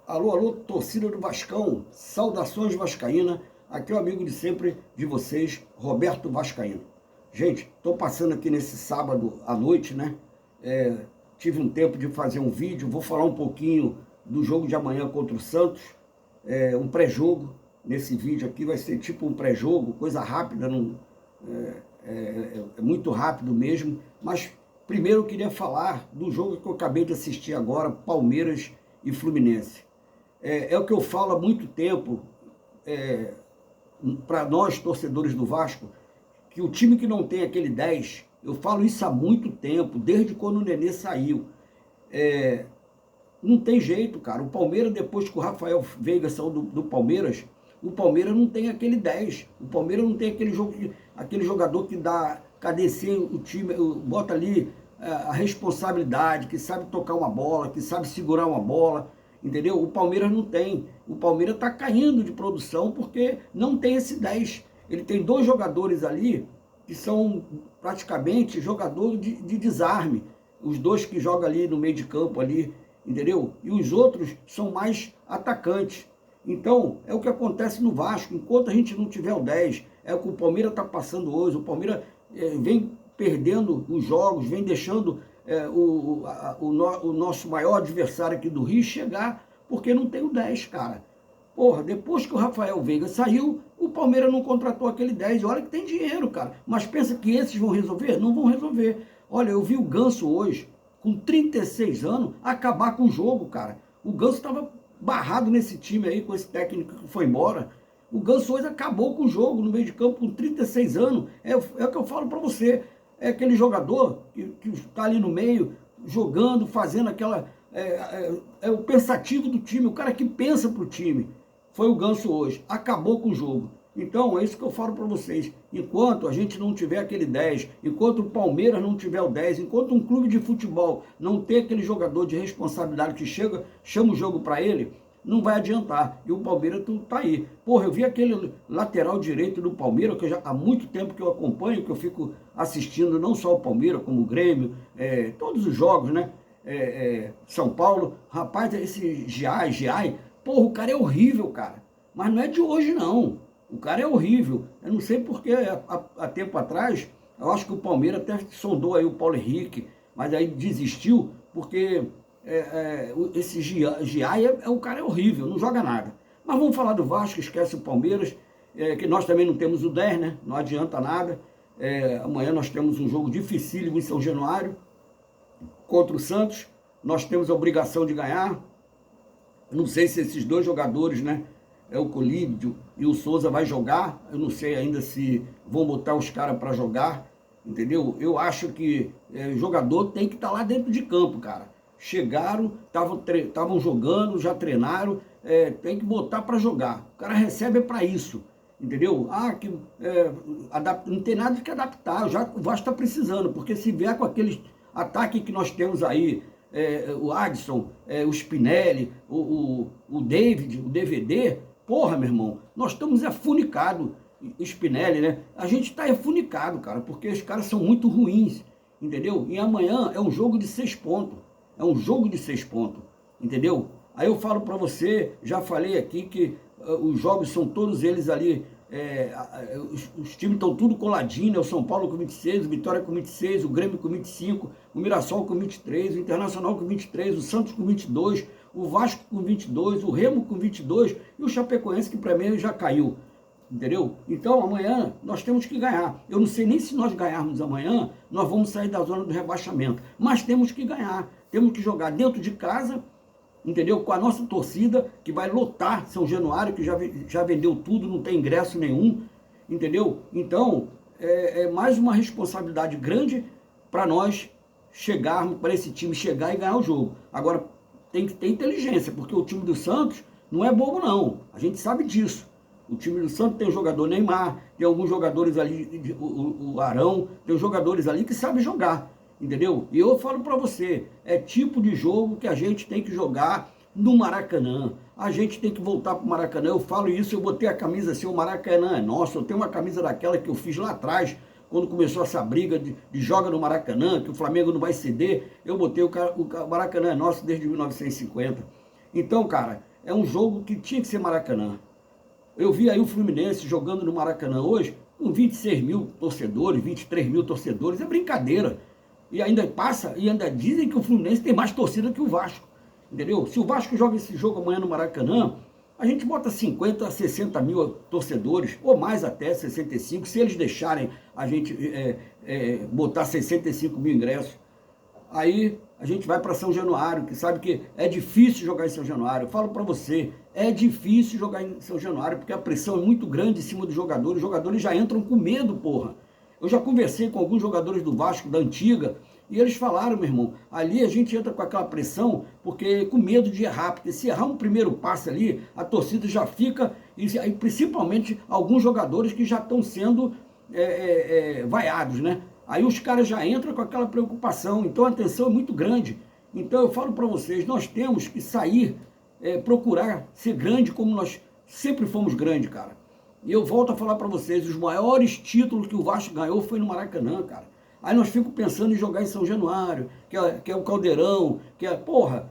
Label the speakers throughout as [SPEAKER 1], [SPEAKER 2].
[SPEAKER 1] Alô, alô, torcida do Vascão, saudações vascaína, aqui é o amigo de sempre de vocês, Roberto Vascaíno. Gente, estou passando aqui nesse sábado à noite, né? Tive um tempo de fazer um vídeo, vou falar um pouquinho do jogo de amanhã contra o Santos, um pré-jogo. Nesse vídeo aqui vai ser tipo um pré-jogo, coisa rápida, não, é muito rápido mesmo, mas primeiro eu queria falar do jogo que eu acabei de assistir agora, Palmeiras e Fluminense. É o que eu falo há muito tempo, para nós torcedores do Vasco, que o time que não tem aquele 10, eu falo isso há muito tempo, desde quando o Nenê saiu, não tem jeito, cara. O Palmeiras, depois que o Rafael Veiga saiu do Palmeiras, o Palmeiras não tem aquele 10, o Palmeiras não tem aquele jogador que dá, cadencia o time, bota ali a responsabilidade, que sabe tocar uma bola, que sabe segurar uma bola, entendeu? O Palmeiras não tem. O Palmeiras está caindo de produção porque não tem esse 10. Ele tem dois jogadores ali que são praticamente jogadores de desarme. Os dois que jogam ali no meio de campo ali, entendeu? E os outros são mais atacantes. Então, é o que acontece no Vasco. Enquanto a gente não tiver o 10, é o que o Palmeiras está passando hoje. O Palmeiras vem perdendo os jogos, vem deixando o nosso maior adversário aqui do Rio chegar, porque não tem o 10, cara. Porra, depois que o Rafael Veiga saiu, o Palmeiras não contratou aquele 10. Olha que tem dinheiro, cara. Mas pensa que esses vão resolver? Não vão resolver. Olha, eu vi o Ganso hoje, com 36 anos, acabar com o jogo, cara. O Ganso estava barrado nesse time aí, com esse técnico que foi embora. O Ganso hoje acabou com o jogo no meio de campo com 36 anos. É o que eu falo para você. É aquele jogador que está ali no meio, jogando, fazendo aquela... É o pensativo do time, o cara que pensa para o time. Foi o Ganso hoje. Acabou com o jogo. Então, é isso que eu falo para vocês. Enquanto a gente não tiver aquele 10, enquanto o Palmeiras não tiver o 10, enquanto um clube de futebol não ter aquele jogador de responsabilidade que chama o jogo para ele, não vai adiantar. E o Palmeiras tá aí. Porra, eu vi aquele lateral direito do Palmeiras, que há muito tempo que eu acompanho, que eu fico assistindo não só o Palmeiras, como o Grêmio, todos os jogos, né? São Paulo. Rapaz, esse Giai, porra, o cara é horrível, cara. Mas não é de hoje, não. O cara é horrível. Eu não sei porque há tempo atrás, eu acho que o Palmeiras até sondou aí o Paulo Henrique, mas aí desistiu, porque esse Giai o cara é horrível, não joga nada. Mas vamos falar do Vasco, esquece o Palmeiras, que nós também não temos o 10, né? Não adianta nada. Amanhã nós temos um jogo dificílimo em São Januário, contra o Santos. Nós temos a obrigação de ganhar. Não sei se esses dois jogadores, né? O Colídio e o Souza vai jogar. Eu não sei ainda se vão botar os caras para jogar, entendeu? Eu acho que o jogador tem que estar lá dentro de campo, cara. Chegaram, estavam jogando, já treinaram, tem que botar para jogar. O cara recebe para isso, entendeu? Não tem nada que adaptar, o Vasco está precisando, porque se vier com aqueles ataques que nós temos aí, o Adson, o Spinelli, o David, o DVD, porra, meu irmão, nós estamos afunicados, o Spinelli, né? A gente está afunicado, cara, porque os caras são muito ruins, entendeu? E amanhã é um jogo de 6 pontos, entendeu? Aí eu falo para você, já falei aqui que os jogos são todos eles ali, os times estão tudo coladinho, né? O São Paulo com 26, o Vitória com 26, o Grêmio com 25, o Mirassol com 23, o Internacional com 23, o Santos com 22, o Vasco com 22, o Remo com 22 e o Chapecoense, que para mim já caiu, entendeu? Então amanhã nós temos que ganhar. Eu não sei nem se nós ganharmos amanhã, nós vamos sair da zona do rebaixamento, mas temos que ganhar, temos que jogar dentro de casa, entendeu? Com a nossa torcida, que vai lotar São Januário, que já vendeu tudo, não tem ingresso nenhum, entendeu? Então, é mais uma responsabilidade grande para nós chegarmos, para esse time chegar e ganhar o jogo. Agora, tem que ter inteligência, porque o time do Santos não é bobo, não. A gente sabe disso. O time do Santos tem o jogador Neymar, tem alguns jogadores ali, o Arão, tem os jogadores ali que sabem jogar. Entendeu? E eu falo para você, é tipo de jogo que a gente tem que jogar no Maracanã. A gente tem que voltar para o Maracanã. Eu falo isso, eu botei a camisa assim, o Maracanã é nosso. Eu tenho uma camisa daquela que eu fiz lá atrás, quando começou essa briga de joga no Maracanã, que o Flamengo não vai ceder. Eu botei o Maracanã é nosso desde 1950. Então, cara, é um jogo que tinha que ser Maracanã. Eu vi aí o Fluminense jogando no Maracanã hoje, com 26 mil torcedores, 23 mil torcedores, é brincadeira. E ainda passa, e ainda dizem que o Fluminense tem mais torcida que o Vasco. Entendeu? Se o Vasco joga esse jogo amanhã no Maracanã, a gente bota 50 a 60 mil torcedores, ou mais até, 65, se eles deixarem a gente botar 65 mil ingressos. Aí a gente vai para São Januário, que sabe que é difícil jogar em São Januário. Eu falo para você, é difícil jogar em São Januário, porque a pressão é muito grande em cima dos jogadores. Os jogadores já entram com medo, porra. Eu já conversei com alguns jogadores do Vasco, da antiga, e eles falaram, meu irmão, ali a gente entra com aquela pressão, porque com medo de errar, porque se errar um primeiro passe ali, a torcida já fica, e aí, principalmente alguns jogadores que já estão sendo vaiados, né? Aí os caras já entram com aquela preocupação, então a tensão é muito grande. Então eu falo para vocês, nós temos que sair, procurar ser grande como nós sempre fomos grandes, cara. E eu volto a falar para vocês, os maiores títulos que o Vasco ganhou foi no Maracanã, cara. Aí nós ficamos pensando em jogar em São Januário, que é o Caldeirão, porra,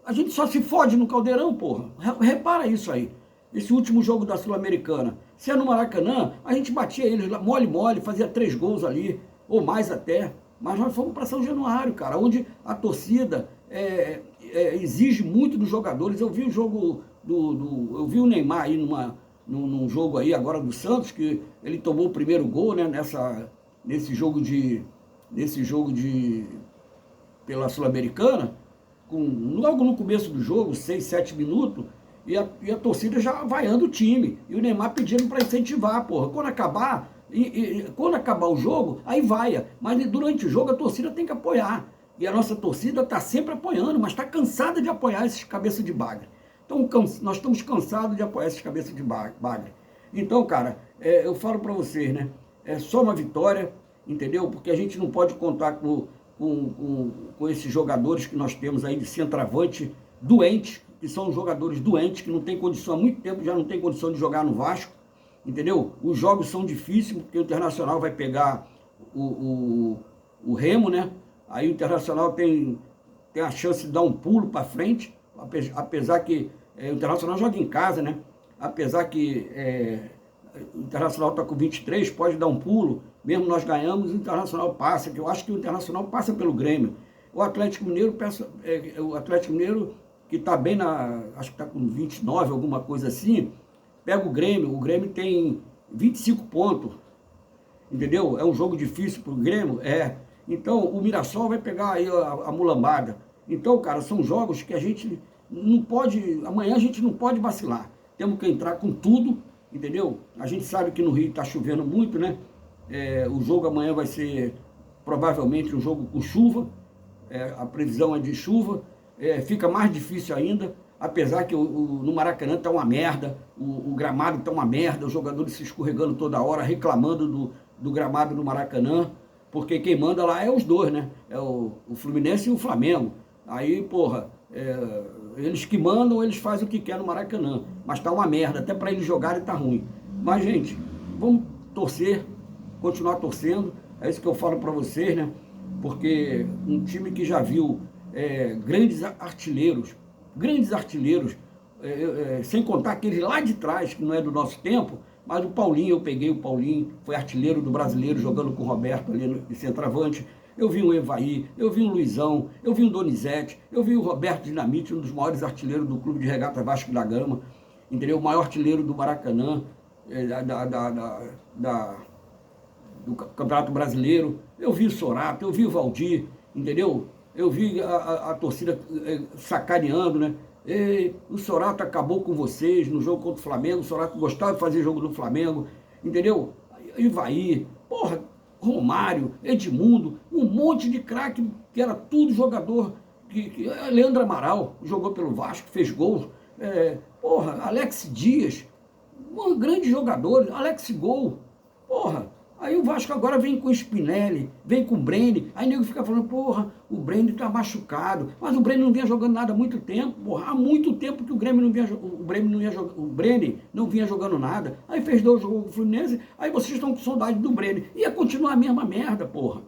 [SPEAKER 1] a gente só se fode no Caldeirão, porra. Repara isso aí. Esse último jogo da Sul-Americana. Se é no Maracanã, a gente batia eles lá, mole, fazia 3 gols ali, ou mais até. Mas nós fomos para São Januário, cara, onde a torcida exige muito dos jogadores. Eu vi o jogo eu vi o Neymar aí num jogo aí agora do Santos, que ele tomou o primeiro gol, né, nesse jogo pela Sul-Americana, logo no começo do jogo, 6, 7 minutos, e a torcida já vaiando o time, e o Neymar pedindo para incentivar, porra. Quando acabar o jogo, aí vaia, mas durante o jogo a torcida tem que apoiar, e a nossa torcida está sempre apoiando, mas está cansada de apoiar esses cabeças de bagre. Então nós estamos cansados de apoiar esses cabeças de bagre. Então, cara, eu falo para vocês, né, é só uma vitória, entendeu? Porque a gente não pode contar com esses jogadores que nós temos aí de centroavante doentes, que são jogadores doentes, que não tem condição, há muito tempo já não tem condição de jogar no Vasco, entendeu? Os jogos são difíceis, porque o Internacional vai pegar o Remo, né? Aí o Internacional tem a chance de dar um pulo para frente, apesar que o Internacional joga em casa, né? Apesar que o Internacional está com 23, pode dar um pulo, mesmo nós ganhamos, o Internacional passa, que eu acho que o Internacional passa pelo Grêmio. O Atlético Mineiro, que está bem acho que está com 29, alguma coisa assim, pega o Grêmio tem 25 pontos, entendeu? É um jogo difícil para o Grêmio, Então, o Mirassol vai pegar aí a mulambada. Então, cara, são jogos que a gente não pode, amanhã a gente não pode vacilar. Temos que entrar com tudo, entendeu? A gente sabe que no Rio está chovendo muito, né? O jogo amanhã vai ser provavelmente um jogo com chuva, a previsão é de chuva, fica mais difícil ainda, apesar que no Maracanã está uma merda, o gramado está uma merda, os jogadores se escorregando toda hora, reclamando do gramado do Maracanã, porque quem manda lá é os dois, né? É o Fluminense e o Flamengo. Aí, porra, eles que mandam, eles fazem o que quer no Maracanã, mas está uma merda, até para eles jogarem está ruim. Mas, gente, vamos torcer, continuar torcendo, é isso que eu falo para vocês, né? Porque um time que já viu grandes artilheiros, sem contar aqueles lá de trás, que não é do nosso tempo, mas o Paulinho, eu peguei o Paulinho, foi artilheiro do Brasileiro, jogando com o Roberto ali de centroavante. Eu vi o Evaí, eu vi o Luizão, eu vi o Donizete, eu vi o Roberto Dinamite, um dos maiores artilheiros do Clube de Regata Vasco da Gama, entendeu? O maior artilheiro do Maracanã, do Campeonato Brasileiro. Eu vi o Sorato, eu vi o Valdir, entendeu? Eu vi a torcida sacaneando, né? O Sorato acabou com vocês no jogo contra o Flamengo, o Sorato gostava de fazer jogo do Flamengo, entendeu? Ivaí, porra, Romário, Edmundo, um monte de craque que era tudo jogador. Leandro Amaral jogou pelo Vasco, fez gols. Porra, Alex Dias, um grande jogador, Alex Gol, porra. Aí o Vasco agora vem com o Spinelli, vem com o Breni, aí o nego fica falando, porra, o Breni tá machucado, mas o Breni não vinha jogando nada há muito tempo, porra, há muito tempo que o Breni não vinha jogando nada, aí fez 2 jogos com o Fluminense, aí vocês estão com saudade do Breni, ia continuar a mesma merda, porra.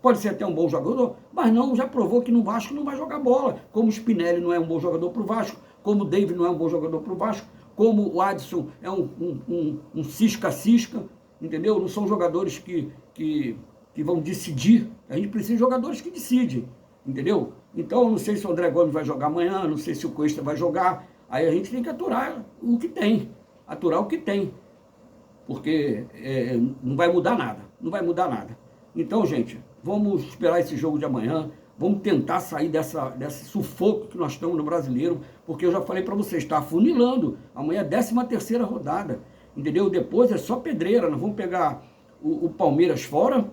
[SPEAKER 1] pode ser até um bom jogador, mas não, já provou que no Vasco não vai jogar bola, como o Spinelli não é um bom jogador para o Vasco, como o David não é um bom jogador para o Vasco, como o Adson é um cisca-cisca, entendeu? Não são jogadores que vão decidir, a gente precisa de jogadores que decidem, entendeu? Então, eu não sei se o André Gomes vai jogar amanhã, não sei se o Cuesta vai jogar, aí a gente tem que aturar o que tem, porque não vai mudar nada, não vai mudar nada. Então, gente, vamos esperar esse jogo de amanhã, vamos tentar sair desse sufoco que nós estamos no Brasileiro, porque eu já falei para vocês, está afunilando, amanhã é a 13ª rodada, entendeu? Depois é só pedreira, nós vamos pegar o Palmeiras fora,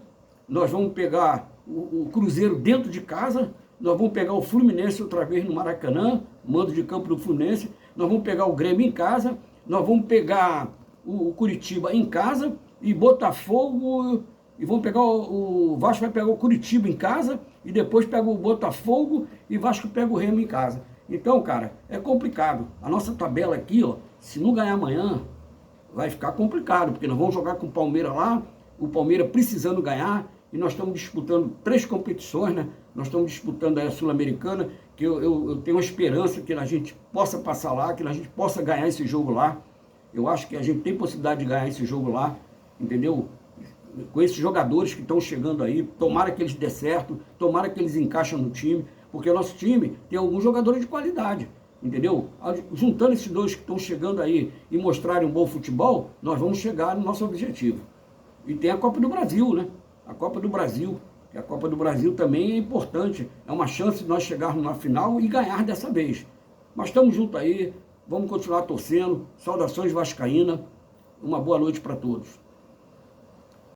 [SPEAKER 1] nós vamos pegar o Cruzeiro dentro de casa, nós vamos pegar o Fluminense outra vez no Maracanã, mando de campo do Fluminense, nós vamos pegar o Grêmio em casa, nós vamos pegar o Curitiba em casa e Botafogo, e vamos pegar o Vasco vai pegar o Curitiba em casa e depois pega o Botafogo e Vasco pega o Remo em casa. Então, cara, é complicado. A nossa tabela aqui, ó, se não ganhar amanhã, vai ficar complicado, porque nós vamos jogar com o Palmeiras lá, o Palmeiras precisando ganhar, e nós estamos disputando 3 competições, né? Nós estamos disputando a Sul-Americana, que eu tenho a esperança que a gente possa passar lá, que a gente possa ganhar esse jogo lá. Eu acho que a gente tem possibilidade de ganhar esse jogo lá, entendeu? Com esses jogadores que estão chegando aí, tomara que eles dê certo, tomara que eles encaixem no time, porque o nosso time tem alguns jogadores de qualidade, entendeu? Juntando esses dois que estão chegando aí e mostrarem um bom futebol, nós vamos chegar no nosso objetivo. E tem a Copa do Brasil, né? A Copa do Brasil, que a Copa do Brasil também é importante, é uma chance de nós chegarmos na final e ganhar dessa vez. Mas estamos juntos aí, vamos continuar torcendo, saudações vascaína, uma boa noite para todos.